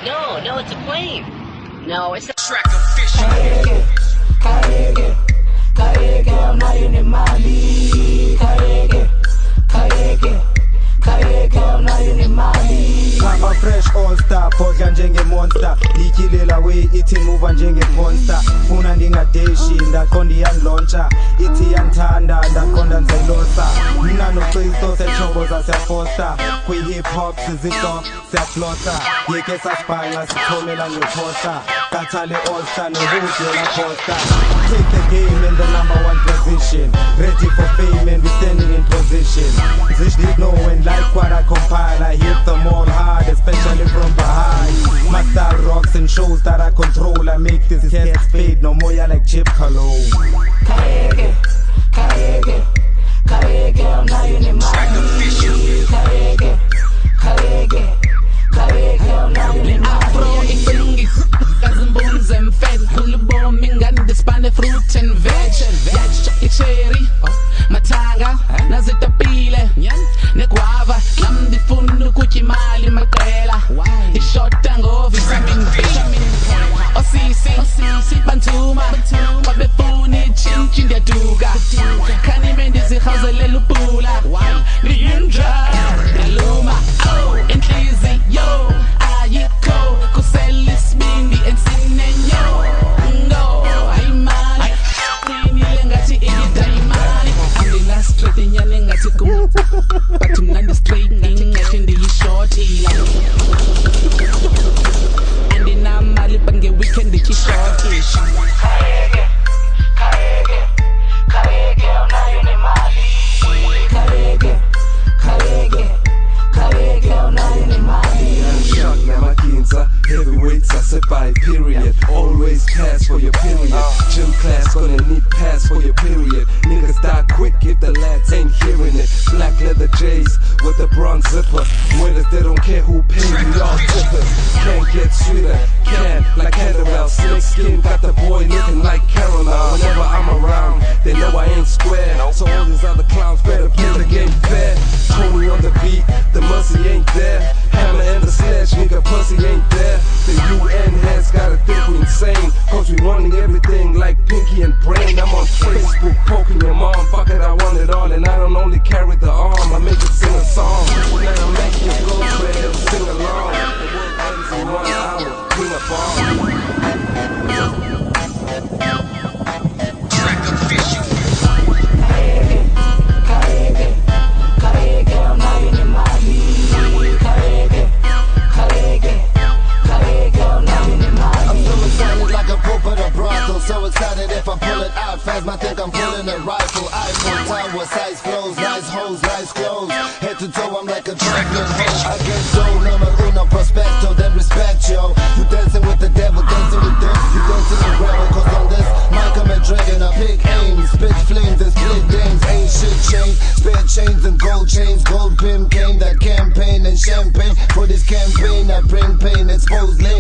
No, it's a plane. No, it's a Track official. Kayeke, I'm not in the Mali. Kayeke, I'm not in the Mali. Kama fresh all star, podla njenge monster. Likilela we ithi move njenge monster. Funa ndingadeshi ndaqonda iyandlauncha. Ithi yanthanda ndaqonda nzelosa. Mina noqiso sechobo zasefoster. Kwi hip hop sizito siyaflosa. Yeke sasibhala sithomela ngeposter. Kathale all star nohood la poster. Take the game in the #1 position. Ready for fame and we standing in position. Zish did know when like what I compile. I hit them all hard, especially from behind. My style rocks and shows that I control. I make this cats fade, no more ya like Chip Cologne. Kayeke, I'm not in the Mali. Kayeke, I'm not in the Mali. Kazimboni zemfeze kulibomi ingane ndisipane fruit and veg cherry mathanga nazitapile neguava nami ndifuna ukutya imali maqela ishota ngo-vitamin B osisi banthuma babefuna itshintshi ndiyaduka khanime ndizirhawuzelela ubhula ndiyinja ndiyaluma inhliziyo ayikho kusela isibindi ensinenyo ayimali qinile ngathi iyidayimali andilastraight inyane ngathi kum but mna ndi-straight ngathi ndiyishortile andinamali but nge-weekend ndikishorti Kayeke, I'm not in the Mali. Kayeke, I'm not in the Mali. Shot namakinza, heavyweights by period. Always pass for your period. Gym class gonna need pass for your period. Niggas die quick if the lads ain't hearing it. Black leather J's with a bronze zipper. Winners, they don't care who pays me, all tippers. Can't get sweeter, can like caramel. Slick skin got the boy looking like caramel. Whenever I'm around, they know I ain't square. So all these other clowns better play the game fair. Tony on the beat, the mercy ain't there. Hammer and the sledge, nigga, pussy ain't there. The UN heads gotta think we insane, cause we running everything like Pinky and Brain. I'm on Facebook poking your mom, fuck it, I want it all. And I don't only carry the arm, I make it sing a song. Now I make your girlfriend sing along. The world ends in 1 hour, bring a bomb. Track official. Kayeke, I'm not in the Mali. Kayeke, I'm not in the Mali. I'm so excited like a poop at a brothel. So excited if I pull it out fast, I think I'm pulling a rifle. Eiffel Tower, size flows, nice hoes, nice clothes. Head to toe, I'm like a champion hoe. I get dough, number uno prospecto, then respect yo. You dancing with the devil, dancing with death. You dancing in gravel, cause on this mic I'm a dragon. I pick aim, spit flames and split dames. Ain't shit changed, spare chains and gold chains. Gold pimp came, that campaign and champagne. For this campaign I bring pain, expose lane.